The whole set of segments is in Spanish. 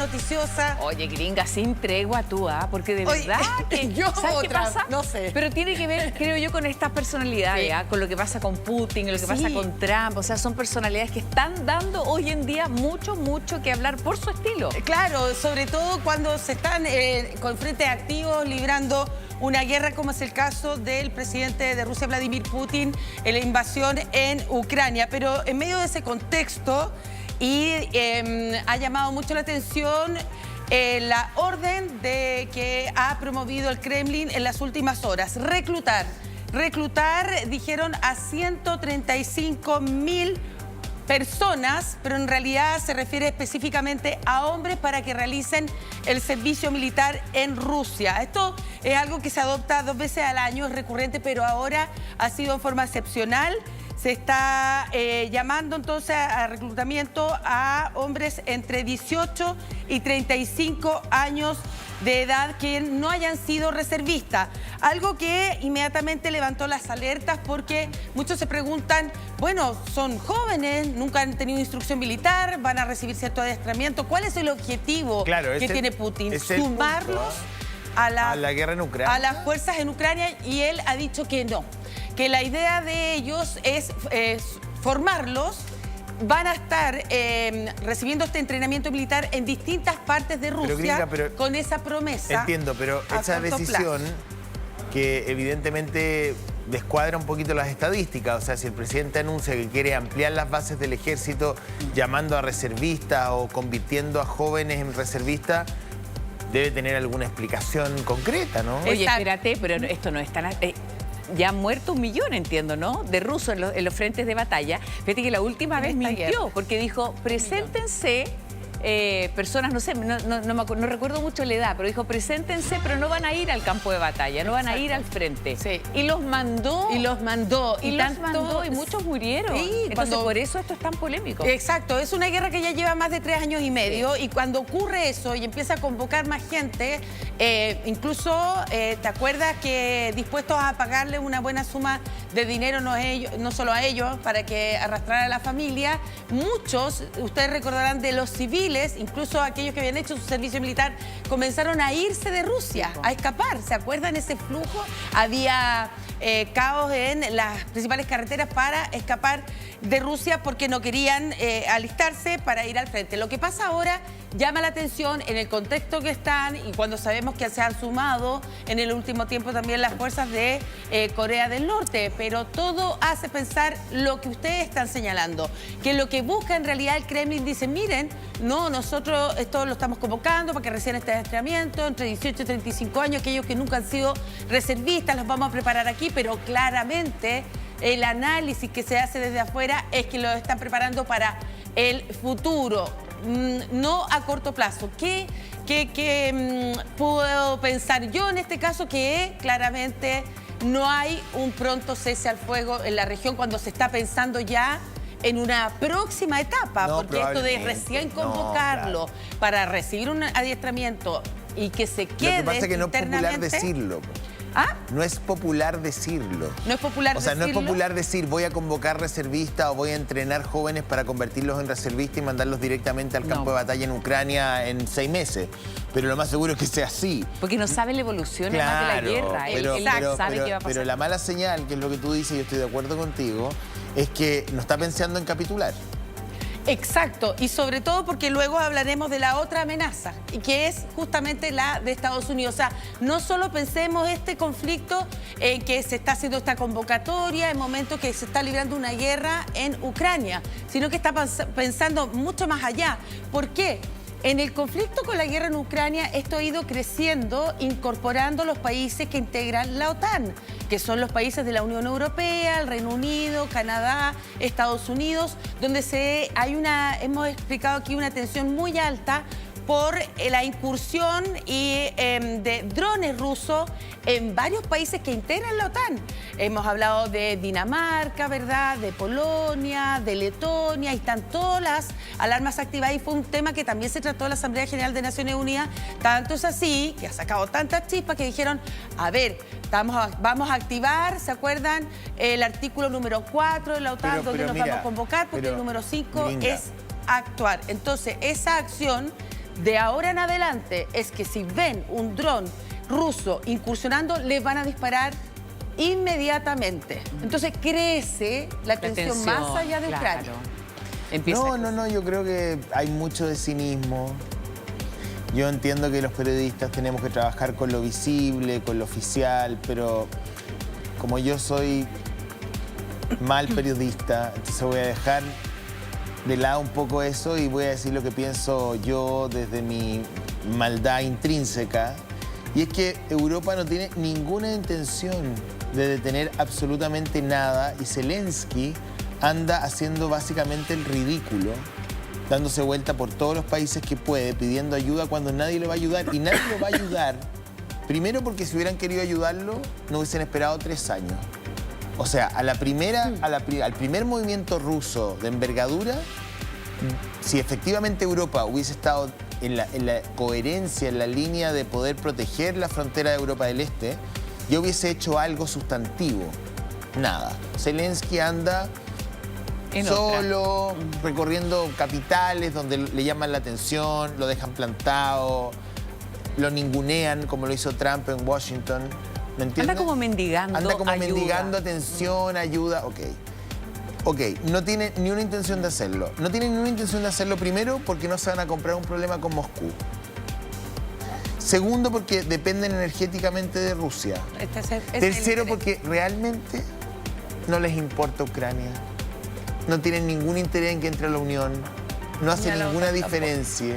noticiosa. Oye, gringa, sin tregua tú, porque de verdad que... yo ¿sabes qué pasa? no sé. Pero tiene que ver, creo yo, con estas personalidades, Sí. con lo que pasa con Putin, lo que Sí. pasa con Trump. O sea, son personalidades que están dando hoy en día mucho que hablar por su estilo. Claro, sobre todo cuando se están con frentes activos librando una guerra, como es el caso del presidente de Rusia, Vladimir Putin, en la invasión en Ucrania. Pero en medio de ese contexto, ha llamado mucho la atención la orden que ha promovido el Kremlin en las últimas horas. Reclutar, dijeron, a 135.000 personas, pero en realidad se refiere específicamente a hombres para que realicen el servicio militar en Rusia. Esto es algo que se adopta 2 veces al año, es recurrente, pero ahora ha sido en forma excepcional. Se está llamando entonces a reclutamiento a hombres entre 18 y 35 años de edad que no hayan sido reservistas. Algo que inmediatamente levantó las alertas porque muchos se preguntan, bueno, son jóvenes, nunca han tenido instrucción militar, van a recibir cierto adiestramiento. ¿Cuál es el objetivo que tiene Putin? Sumarlos a la guerra en Ucrania, a las fuerzas en Ucrania, y él ha dicho que no, que la idea de ellos es formarlos. Van a estar recibiendo este entrenamiento militar en distintas partes de Rusia, con esa promesa. Entiendo, pero esa decisión que evidentemente descuadra un poquito las estadísticas. O sea, si el presidente anuncia que quiere ampliar las bases del ejército llamando a reservistas o convirtiendo a jóvenes en reservistas, debe tener alguna explicación concreta, ¿no? Oye, espérate, pero esto no es tan... ya han muerto 1 millón, entiendo, ¿no?, de rusos en los frentes de batalla. Fíjate que la última vez mintió, porque dijo, preséntense personas, no sé, no recuerdo mucho la edad, pero dijo, preséntense, pero no van a ir al campo de batalla, no van a ir al frente. Sí. Y los mandó. Y los mandó. Y muchos murieron. Sí, entonces, por eso esto es tan polémico. Exacto, es una guerra que ya lleva más de 3 años y medio, y cuando ocurre eso y empieza a convocar más gente, incluso, ¿te acuerdas que dispuestos a pagarle una buena suma de dinero, no solo a ellos, para que arrastrara a la familia? Muchos, ustedes recordarán, de los civiles, incluso aquellos que habían hecho su servicio militar, comenzaron a irse de Rusia, a escapar. ¿Se acuerdan ese flujo? Había caos en las principales carreteras para escapar de Rusia porque no querían alistarse para ir al frente. Lo que pasa ahora llama la atención en el contexto que están, y cuando sabemos que se han sumado en el último tiempo también las fuerzas de Corea del Norte, pero todo hace pensar lo que ustedes están señalando, que lo que busca en realidad el Kremlin, dice, miren, no, nosotros esto lo estamos convocando para que reciban este adiestramiento entre 18 y 35 años, aquellos que nunca han sido reservistas, los vamos a preparar aquí, pero claramente el análisis que se hace desde afuera es que lo están preparando para el futuro, no a corto plazo. ¿Qué puedo pensar yo en este caso? Que claramente no hay un pronto cese al fuego en la región cuando se está pensando ya en una próxima etapa, porque esto de recién convocarlo para recibir un adiestramiento y que se quede. Lo que pasa es que no es popular decirlo. No es popular decirlo. No es popular decirlo. O sea, no es popular decir voy a convocar reservistas o voy a entrenar jóvenes para convertirlos en reservistas y mandarlos directamente al campo de batalla en Ucrania en 6 meses. Pero lo más seguro es que sea así. Porque no sabe la evolución además de la guerra. Él sabe qué va a pasar. Pero la mala señal, que es lo que tú dices, y yo estoy de acuerdo contigo, es que no está pensando en capitular. Exacto, y sobre todo porque luego hablaremos de la otra amenaza, y que es justamente la de Estados Unidos. O sea, no solo pensemos este conflicto en que se está haciendo esta convocatoria en momentos que se está librando una guerra en Ucrania, sino que está pensando mucho más allá. ¿Por qué? En el conflicto con la guerra en Ucrania, esto ha ido creciendo, incorporando los países que integran la OTAN, que son los países de la Unión Europea, el Reino Unido, Canadá, Estados Unidos, donde hemos explicado aquí una tensión muy alta por la incursión de drones rusos en varios países que integran la OTAN. Hemos hablado de Dinamarca, ¿verdad?, de Polonia, de Letonia, y están todas las alarmas activadas, y fue un tema que también se trató en la Asamblea General de Naciones Unidas. Tanto es así que ha sacado tantas chispas que dijeron, a ver, vamos a activar, ¿se acuerdan?, el artículo número 4 de la OTAN, donde nos vamos a convocar, porque el número 5 es actuar. Entonces, esa acción de ahora en adelante es que si ven un dron ruso incursionando, les van a disparar inmediatamente. Entonces crece la tensión más allá de Ucrania. No, yo creo que hay mucho de cinismo. Yo entiendo que los periodistas tenemos que trabajar con lo visible, con lo oficial, pero como yo soy mal periodista, entonces voy a dejar de lado un poco eso y voy a decir lo que pienso yo desde mi maldad intrínseca. Y es que Europa no tiene ninguna intención de detener absolutamente nada y Zelensky anda haciendo básicamente el ridículo, dándose vuelta por todos los países que puede, pidiendo ayuda cuando nadie le va a ayudar. Y nadie lo va a ayudar, primero porque si hubieran querido ayudarlo, no hubiesen esperado 3 años. O sea, al primer movimiento ruso de envergadura, si efectivamente Europa hubiese estado en la coherencia, en la línea de poder proteger la frontera de Europa del Este, yo hubiese hecho algo sustantivo. Nada. Zelensky anda solo, recorriendo capitales donde le llaman la atención, lo dejan plantado, lo ningunean como lo hizo Trump en Washington. ¿Me entiendes? Anda como mendigando mendigando atención, ayuda. Ok, no tiene ni una intención de hacerlo. No tiene ni una intención de hacerlo primero porque no se van a comprar un problema con Moscú. Segundo, porque dependen energéticamente de Rusia. Tercero, porque realmente no les importa Ucrania. No tienen ningún interés en que entre a la Unión. No hace ninguna diferencia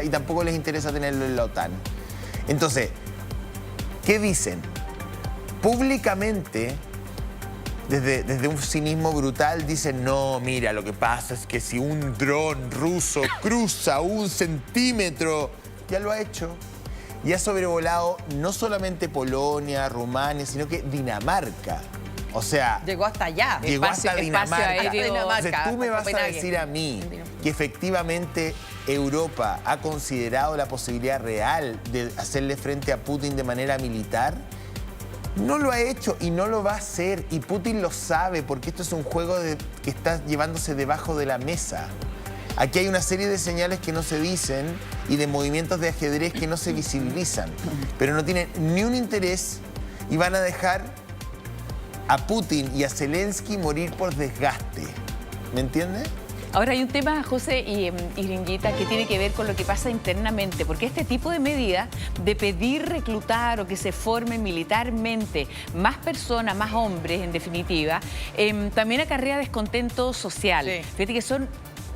y tampoco les interesa tenerlo en la OTAN. Entonces, ¿qué dicen? Públicamente, desde un cinismo brutal, dicen, no, mira, lo que pasa es que si un dron ruso cruza 1 centímetro, ya lo ha hecho. Y ha sobrevolado no solamente Polonia, Rumania, sino que Dinamarca. O sea, llegó hasta allá. Llegó hasta Dinamarca. Entonces, tú me vas a decir a mí que efectivamente Europa ha considerado la posibilidad real de hacerle frente a Putin de manera militar. No lo ha hecho y no lo va a hacer. Y Putin lo sabe porque esto es un juego que está llevándose debajo de la mesa. Aquí hay una serie de señales que no se dicen y de movimientos de ajedrez que no se visibilizan. Pero no tienen ni un interés y van a dejar a Putin y a Zelensky morir por desgaste. ¿Me entiendes? Ahora hay un tema, José y Ringuita, que tiene que ver con lo que pasa internamente, porque este tipo de medidas de pedir reclutar o que se formen militarmente más personas, más hombres en definitiva, también acarrea descontento social. Sí. Fíjate que son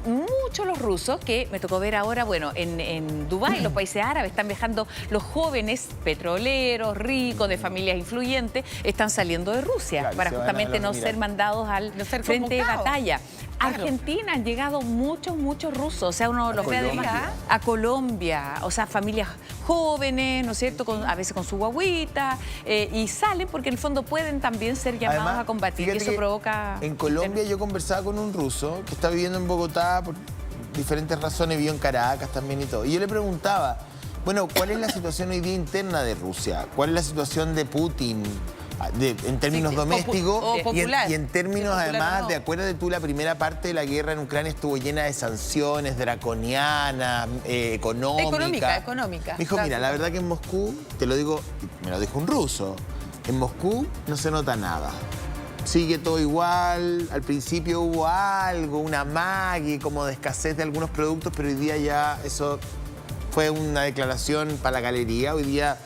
muchos los rusos que me tocó ver ahora, bueno, en Dubái, los países árabes, están viajando los jóvenes petroleros, ricos, de familias influyentes, están saliendo de Rusia, claro, para justamente no ser mandados al frente de batalla. Claro. Argentina han llegado muchos rusos, o sea, uno los ve además a Colombia, o sea, familias jóvenes, ¿no es cierto?, a veces con su guagüita, y salen porque en el fondo pueden también ser llamados además, a combatir, y eso provoca... En Colombia yo conversaba con un ruso que está viviendo en Bogotá por diferentes razones, vivió en Caracas también y todo, y yo le preguntaba, bueno, ¿cuál es la situación hoy día interna de Rusia? ¿Cuál es la situación de Putin? En términos domésticos y en términos además, de acuérdate tú, la primera parte de la guerra en Ucrania estuvo llena de sanciones draconianas, económicas. Económica. Me dijo, mira, la verdad que en Moscú, te lo digo, me lo dijo un ruso, en Moscú no se nota nada. Sigue todo igual, al principio hubo algo, una amague como de escasez de algunos productos, pero hoy día ya eso fue una declaración para la galería, hoy día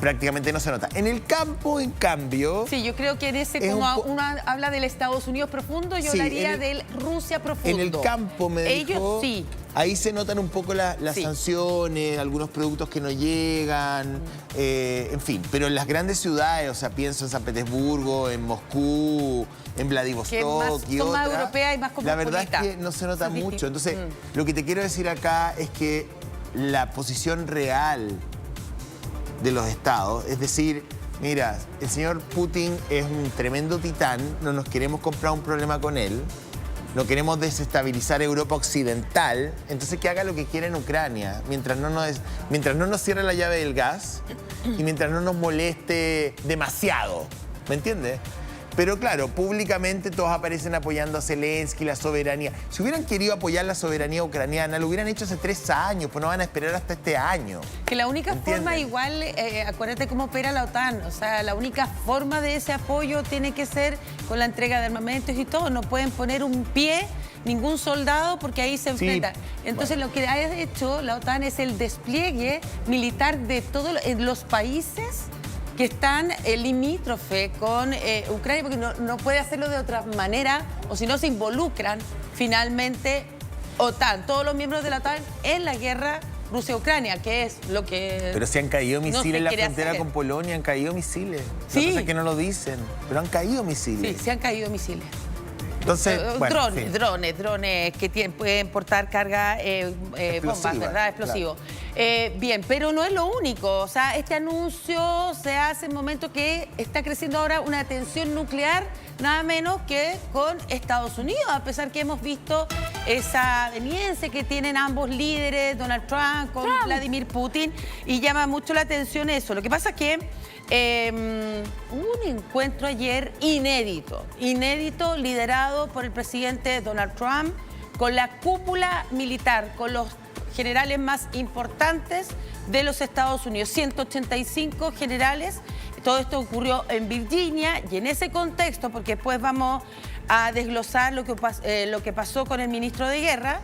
prácticamente no se nota. En el campo, en cambio... Sí, yo creo que en ese, como uno habla del Estados Unidos profundo, yo hablaría del Rusia profundo. En el campo, me dijo... Ellos sí. Ahí se notan un poco las sanciones, algunos productos que no llegan, en fin. Pero en las grandes ciudades, o sea, pienso en San Petersburgo, en Moscú, en Vladivostok y son otras, más europeas y más cosmopolitas. La verdad es que no se nota mucho. Entonces, lo que te quiero decir acá es que la posición real de los estados, es decir, mira, el señor Putin es un tremendo titán, no nos queremos comprar un problema con él, no queremos desestabilizar Europa Occidental, entonces que haga lo que quiera en Ucrania, mientras no nos cierre la llave del gas y mientras no nos moleste demasiado, ¿me entiendes? Pero claro, públicamente todos aparecen apoyando a Zelensky, la soberanía. Si hubieran querido apoyar la soberanía ucraniana, lo hubieran hecho hace 3 años, pues no van a esperar hasta este año. Que la única ¿Entienden? forma igual, acuérdate cómo opera la OTAN, o sea, la única forma de ese apoyo tiene que ser con la entrega de armamentos y todo, no pueden poner un pie ningún soldado porque ahí se enfrentan. Sí, Entonces lo que ha hecho la OTAN es el despliegue militar de todos los países que están limítrofe con Ucrania, porque no puede hacerlo de otra manera, o si no se involucran finalmente OTAN, todos los miembros de la OTAN en la guerra Rusia-Ucrania, que es lo que... Pero si han caído misiles en la frontera hacer. con Polonia, han caído misiles. Sí. Lo que pasa es que no lo dicen, pero han caído misiles. Sí, se han caído misiles. Entonces, bueno, drones que pueden portar carga, bombas, ¿verdad? Explosivos. Claro. Bien, pero no es lo único. O sea, este anuncio se hace en un momento que está creciendo ahora una tensión nuclear, nada menos que con Estados Unidos, a pesar que hemos visto esa aveniencia que tienen ambos líderes, Donald Trump con Vladimir Putin, y llama mucho la atención eso. Lo que pasa es que hubo un encuentro ayer inédito, liderado por el presidente Donald Trump con la cúpula militar, con los generales más importantes de los Estados Unidos, 185 generales. Todo esto ocurrió en Virginia y en ese contexto, porque después vamos a desglosar lo que pasó con el ministro de Guerra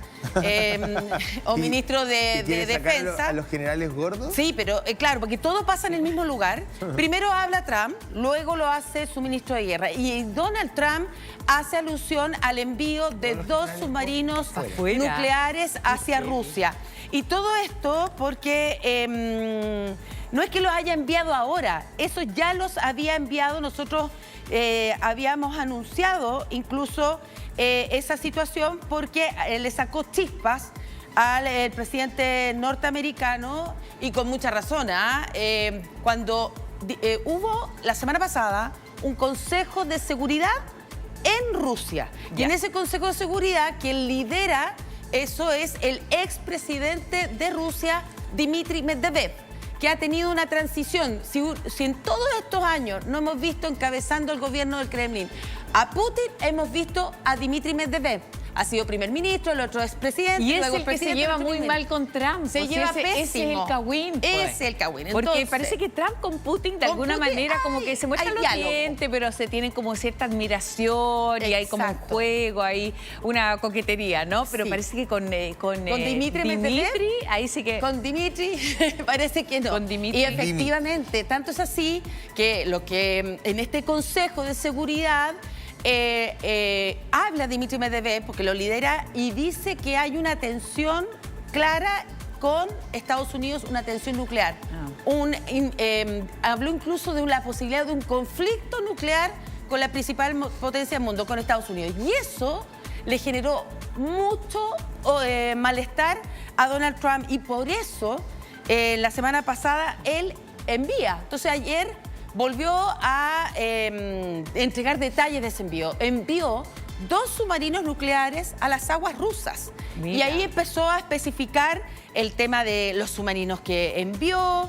o ministro de Defensa. ¿A los generales gordos? Sí, pero claro, porque todo pasa en el mismo lugar. Primero habla Trump, luego lo hace su ministro de Guerra. Y Donald Trump hace alusión al envío de 2 submarinos nucleares hacia Rusia. Y todo esto porque no es que los haya enviado ahora, eso ya los había enviado. Nosotros habíamos anunciado incluso esa situación porque le sacó chispas al presidente norteamericano, y con mucha razón, cuando hubo la semana pasada un Consejo de Seguridad en Rusia. Y en ese Consejo de Seguridad, quien lidera eso es el expresidente de Rusia, Dmitry Medvedev, que ha tenido una transición. Si en todos estos años no hemos visto encabezando el gobierno del Kremlin a Putin, hemos visto a Dmitry Medvedev. Ha sido primer ministro, el otro es presidente. Y es luego el que se lleva muy mal con Trump. Se lleva pésimo. Ese es el cagüín. Pues. Es el cagüín. Porque Entonces, parece que Trump con Putin de alguna manera como que se muestran los diálogo, dientes, pero se tienen como cierta admiración. Exacto. Y hay como un juego, hay una coquetería, ¿no? Pero parece que con Dmitry, ahí sí que... Con Dmitry parece que no. Con Dmitry. Y efectivamente, tanto es así que lo que en este Consejo de Seguridad habla Dmitry Medvedev, porque lo lidera, y dice que hay una tensión clara con Estados Unidos, una tensión nuclear. Habló incluso de la posibilidad de un conflicto nuclear con la principal potencia del mundo, con Estados Unidos. Y eso le generó mucho malestar a Donald Trump, y por eso la semana pasada él envía. Entonces ayer volvió a entregar detalles de ese envío. Envió 2 submarinos nucleares a las aguas rusas. Mira. Y ahí empezó a especificar el tema de los submarinos que envió.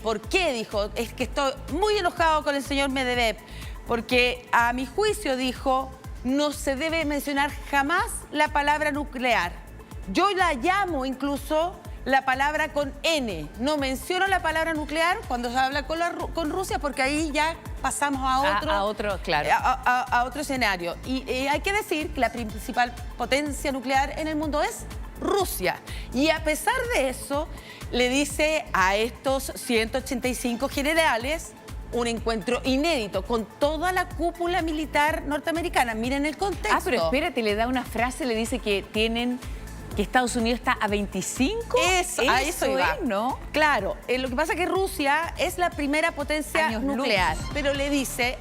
¿Por qué? Dijo, es que estoy muy enojado con el señor Medvedev, porque a mi juicio, dijo, no se debe mencionar jamás la palabra nuclear. Yo la llamo incluso la palabra con N. No menciono la palabra nuclear cuando se habla con Rusia, porque ahí ya pasamos a otro, claro. a otro escenario. Y hay que decir que la principal potencia nuclear en el mundo es Rusia. Y a pesar de eso, le dice a estos 185 generales un encuentro inédito con toda la cúpula militar norteamericana. Miren el contexto. Pero espérate, le da una frase, le dice que Estados Unidos está a 25. A eso iba, ¿no? Claro, lo que pasa es que Rusia es la primera potencia nuclear, pero le dice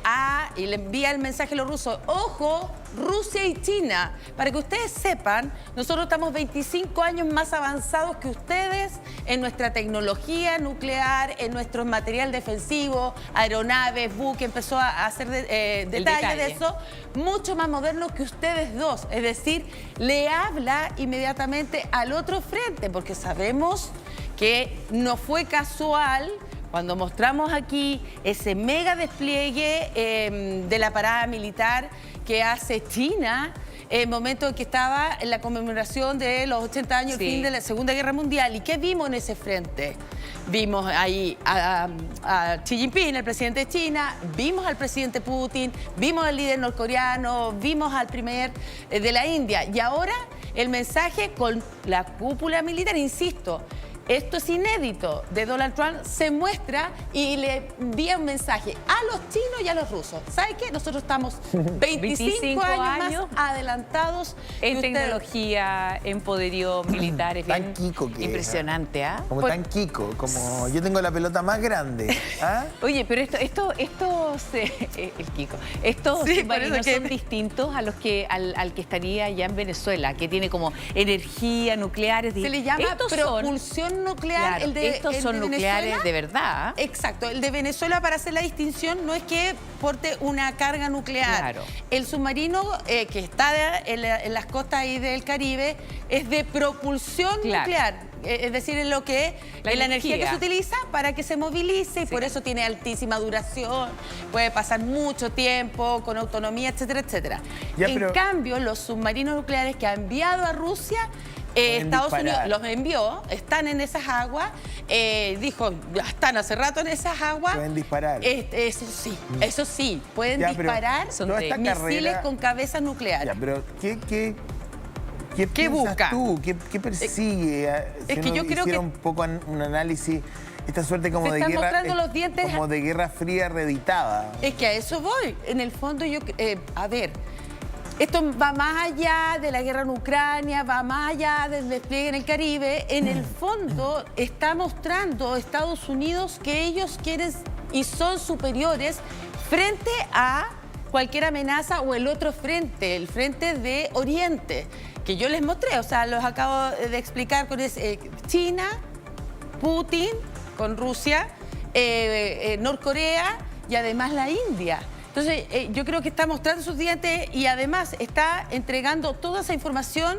y le envía el mensaje a los rusos: ojo, Rusia y China, para que ustedes sepan, nosotros estamos 25 años más avanzados que ustedes en nuestra tecnología nuclear, en nuestro material defensivo, aeronaves, buques, empezó a hacer detalles de eso, mucho más moderno que ustedes dos. Es decir, le habla inmediatamente al otro frente, porque sabemos que no fue casual cuando mostramos aquí ese mega despliegue de la parada militar que hace China en el momento en que estaba en la conmemoración de los 80 años del fin de la Segunda Guerra Mundial. ¿Y qué vimos en ese frente? Vimos ahí a Xi Jinping, el presidente de China, vimos al presidente Putin, vimos al líder norcoreano, vimos al primer de la India. Y ahora el mensaje con la cúpula militar, insisto, esto es inédito, de Donald Trump se muestra y le envía un mensaje a los chinos y a los rusos. ¿Sabe qué? Nosotros estamos 25 años más adelantados en tecnología, en poderío militar. Es tan Kiko que impresionante, ¿ah? Como tan Kiko, como yo tengo la pelota más grande. ¿Ah? Oye, pero el Kiko, estos submarinos son distintos a los que al que estaría ya en Venezuela, que tiene como energía nuclear. Se le llama propulsión nuclear. Claro, estos son nucleares de verdad. Exacto, el de Venezuela, para hacer la distinción, no es que porte una carga nuclear. Claro. El submarino que está en las costas ahí del Caribe es de propulsión nuclear. Es decir, en lo que la energía que se utiliza para que se movilice y por eso tiene altísima duración, puede pasar mucho tiempo con autonomía, etcétera, etcétera. En cambio, los submarinos nucleares que ha enviado a Rusia, Estados Unidos los envió, están en esas aguas, dijo, ya están hace rato en esas aguas. Pueden disparar. Eso sí, pueden disparar misiles con cabezas nucleares. Ya, pero ¿Qué busca tú? ¿Qué persigue? Es que yo creo que un poco un análisis, esta suerte como de guerra, los dientes como de guerra fría reeditada. Es que a eso voy. En el fondo a ver, esto va más allá de la guerra en Ucrania, va más allá del despliegue en el Caribe. En el fondo está mostrando Estados Unidos que ellos quieren y son superiores frente a cualquier amenaza o el otro frente, el frente de Oriente, que yo les mostré, o sea, los acabo de explicar con China, Putin, con Rusia, Norcorea y además la India. Entonces, yo creo que está mostrando sus dientes y además está entregando toda esa información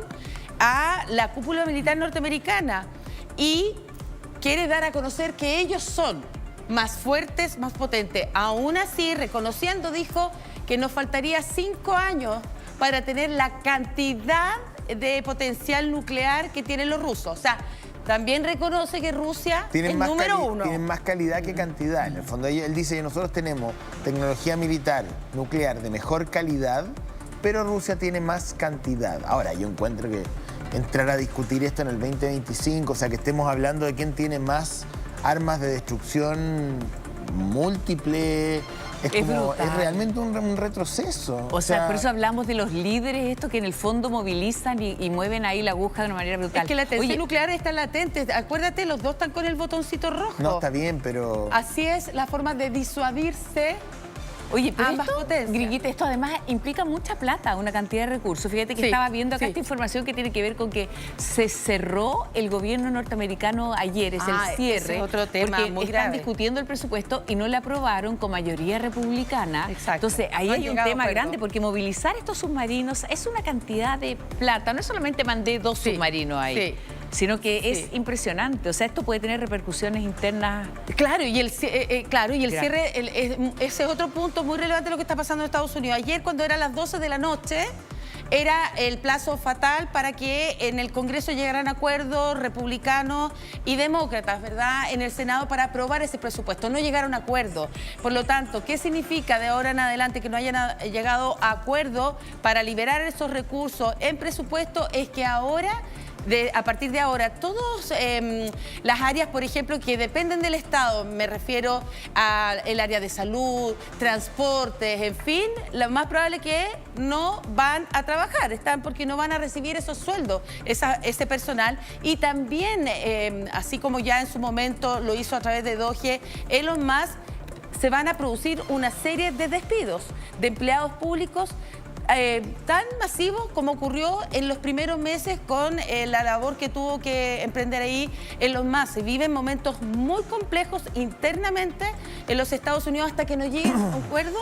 a la cúpula militar norteamericana y quiere dar a conocer que ellos son más fuertes, más potentes. Aún así, reconociendo, dijo que nos faltaría 5 años para tener la cantidad de potencial nuclear que tienen los rusos. O sea, también reconoce que Rusia es número uno. Tienen más calidad que cantidad. En el fondo, él dice que nosotros tenemos tecnología militar nuclear de mejor calidad, pero Rusia tiene más cantidad. Ahora, yo encuentro que entrar a discutir esto en el 2025, o sea, que estemos hablando de quién tiene más armas de destrucción múltiple, es realmente un retroceso. O sea, por eso hablamos de los líderes, estos que en el fondo movilizan y mueven ahí la aguja de una manera brutal. Es que la tensión nuclear está latente. Acuérdate, los dos están con el botoncito rojo. No, está bien, pero... Así es la forma de disuadirse. Oye, pero ambas potencias. Grillita, esto además implica mucha plata, una cantidad de recursos. Fíjate que estaba viendo acá esta información que tiene que ver con que se cerró el gobierno norteamericano ayer, es el cierre. Ese es otro tema porque muy están grave. discutiendo el presupuesto y no le aprobaron con mayoría republicana. Exacto. Entonces, ahí hay un tema grande, porque movilizar estos submarinos es una cantidad de plata. No es solamente mandé 2 submarinos ahí. Sino que es impresionante. O sea, esto puede tener repercusiones internas. Claro, y el cierre, ese es otro punto muy relevante de lo que está pasando en Estados Unidos. Ayer, cuando eran las 12 de la noche, era el plazo fatal para que en el Congreso llegaran acuerdos republicanos y demócratas, ¿verdad?, en el Senado para aprobar ese presupuesto. No llegaron a acuerdo. Por lo tanto, ¿qué significa de ahora en adelante que no hayan llegado a acuerdo para liberar esos recursos en presupuesto? Es que ahora... a partir de ahora, todas las áreas, por ejemplo, que dependen del Estado, me refiero al área de salud, transportes, en fin, lo más probable es que no van a trabajar, porque no van a recibir esos sueldos, ese personal. Y también, así como ya en su momento lo hizo a través de DOGE, Elon Musk, se van a producir una serie de despidos de empleados públicos tan masivo como ocurrió en los primeros meses con la labor que tuvo que emprender ahí Elon Musk. Se viven momentos muy complejos internamente en los Estados Unidos hasta que no llegue a un acuerdo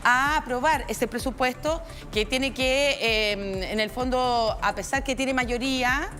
a aprobar ese presupuesto que tiene que, en el fondo, a pesar que tiene mayoría,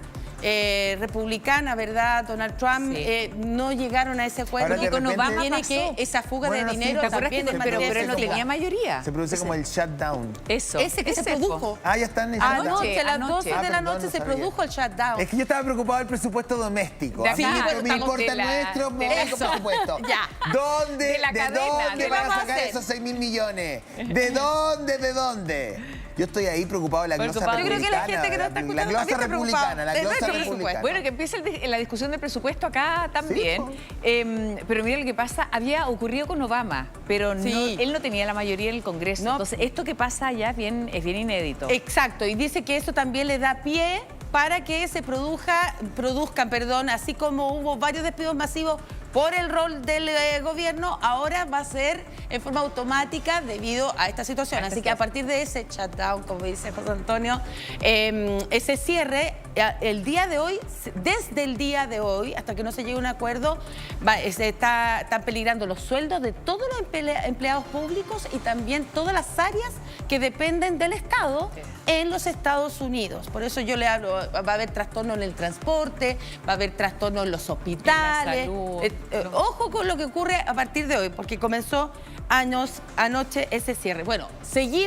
republicana, ¿verdad? Donald Trump, no llegaron a ese acuerdo. Ahora, Y con de repente- Obama tiene que esa fuga de dinero ¿Te acuerdas también que en pero materia él no de tenía mayoría? Se produce como el shutdown. Eso. Ese que se produjo. Ah, ya están en el shutdown. Anoche, a las 12 de la perdón, noche no se sabía. produjo el shutdown. Es que yo estaba preocupado del presupuesto doméstico. De A mí acá, me estamos importa el de nuestro único presupuesto. Ya. ¿Dónde, De la cadena, dónde ¿qué van vamos a a sacar hacer? esos 6.000 millones? ¿De dónde? ¿De dónde? Yo estoy ahí preocupado de la glosa Preocupado. Yo creo que republicana. la gente que no está La escuchando glosa también está republicana, preocupada. la De glosa nuestro republicana. presupuesto. Bueno, que empiece la discusión del presupuesto acá también. Pero mira lo que pasa, había ocurrido con Obama, pero Sí. él no tenía la mayoría en el Congreso. No. Entonces, esto que pasa allá es bien inédito. Exacto, y dice que eso también le da pie para que se produzcan, así como hubo varios despidos masivos por el rol del gobierno, ahora va a ser en forma automática debido a esta situación. Así que a partir de ese shutdown, como dice José Antonio, ese cierre, el día de hoy, desde el día de hoy, hasta que no se llegue a un acuerdo, están peligrando los sueldos de todos los empleados públicos y también todas las áreas que dependen del Estado en los Estados Unidos. Por eso yo le hablo, va a haber trastorno en el transporte, va a haber trastorno en los hospitales. salud. Ojo con lo que ocurre a partir de hoy, porque comenzó anoche ese cierre. Bueno, seguimos.